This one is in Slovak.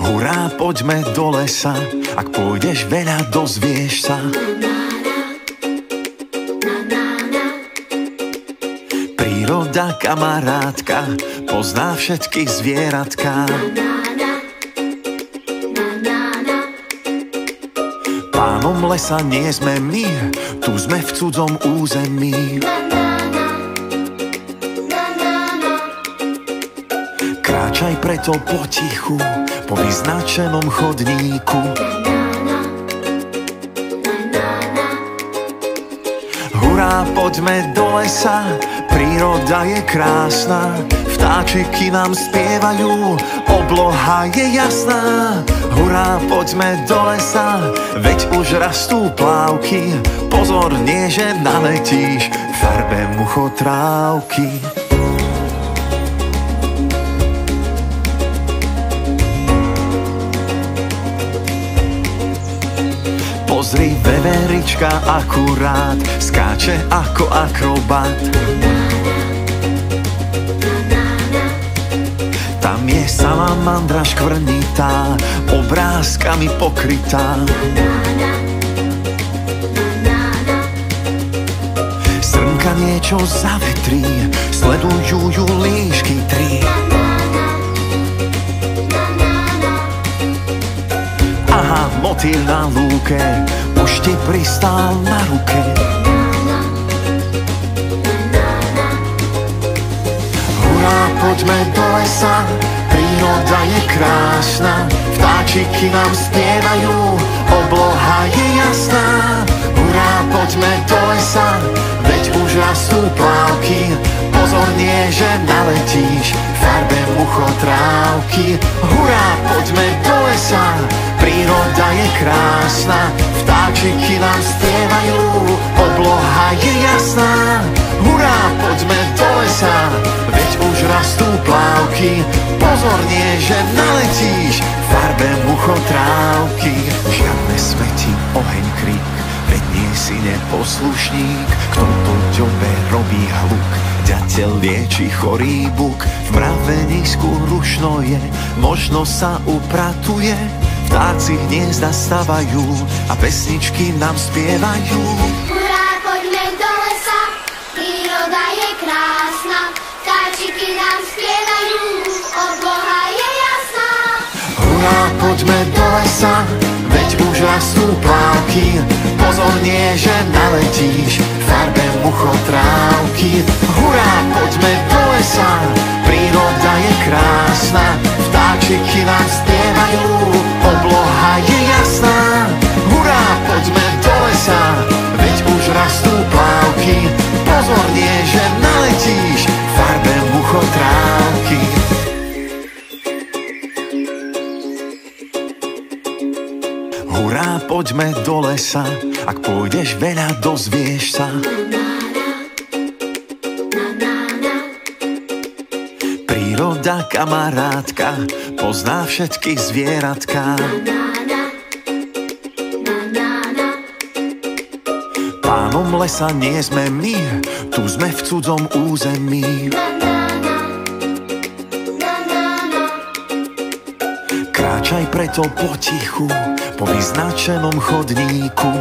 Hurá, poďme do lesa, ak pôjdeš veľa, dozvieš sa. Príroda, kamarátka, pozná všetky zvieratka. Pánom lesa nie sme my, tu sme v cudzom území. Kráčaj preto potichu, po vyznačenom chodníku. Hurá, poďme do lesa, príroda je krásna. Vtáčiky nám spievajú, obloha je jasná. Hurá, poďme do lesa, veď už rastú plávky. Pozor, nie že naletíš v farbe muchotrávky. Pozri, veverička akurát skáče ako akrobat. Tam je salamandra škvrnitá, obrázkami pokrytá. Srnka niečo zavetrí, sledujú ju líšky tri. Aha, motýl na lúke už ti pristál na ruke. Hurá, poďme do lesa, príroda je krásna. Vtáčiky nám spievajú, obloha je jasná. Hurá, poďme do lesa, veď už rastú plávky. Pozor, nie že naletíš v farbe muchotrávky. Hurá, poďme do lesa, príroda je krásna. Vtáčiky nám spievajú, obloha je jasná. Hurá, poďme do lesa, veď už rastú plávky. Pozor, nie že naletíš v farbe muchotrávky. Žiadne smeti, oheň, krík, veď nie si neposlušník. Kto po ďobe robí hluk, ďateľ lieči chorý buk. V mravenisku rušno je, možno sa upratuje. Vtáci hniezda stavajú a pesničky nám spievajú. Hurá, poďme do lesa, príroda je krásna. Vtáčiky nám spievajú, obloha je jasná. Hurá, poďme do lesa, veď už rastú plávky. Pozor, nie že naletíš v farbe muchotrávky. Hurá, poďme do lesa, príroda je krásna. Vtáčiky nám spievajú, obloha je jasná. Hurá, poďme do lesa, veď už rastú plávky. Pozor, nie že naletíš v farbe muchotrávky. Hurá, poďme do lesa, ak pôjdeš veľa, dozvieš sa. Príroda, kamarátka, pozná všetky zvieratka. Pánom lesa nie sme my, tu sme v cudzom území. Kráčaj preto potichu, po vyznačenom chodníku.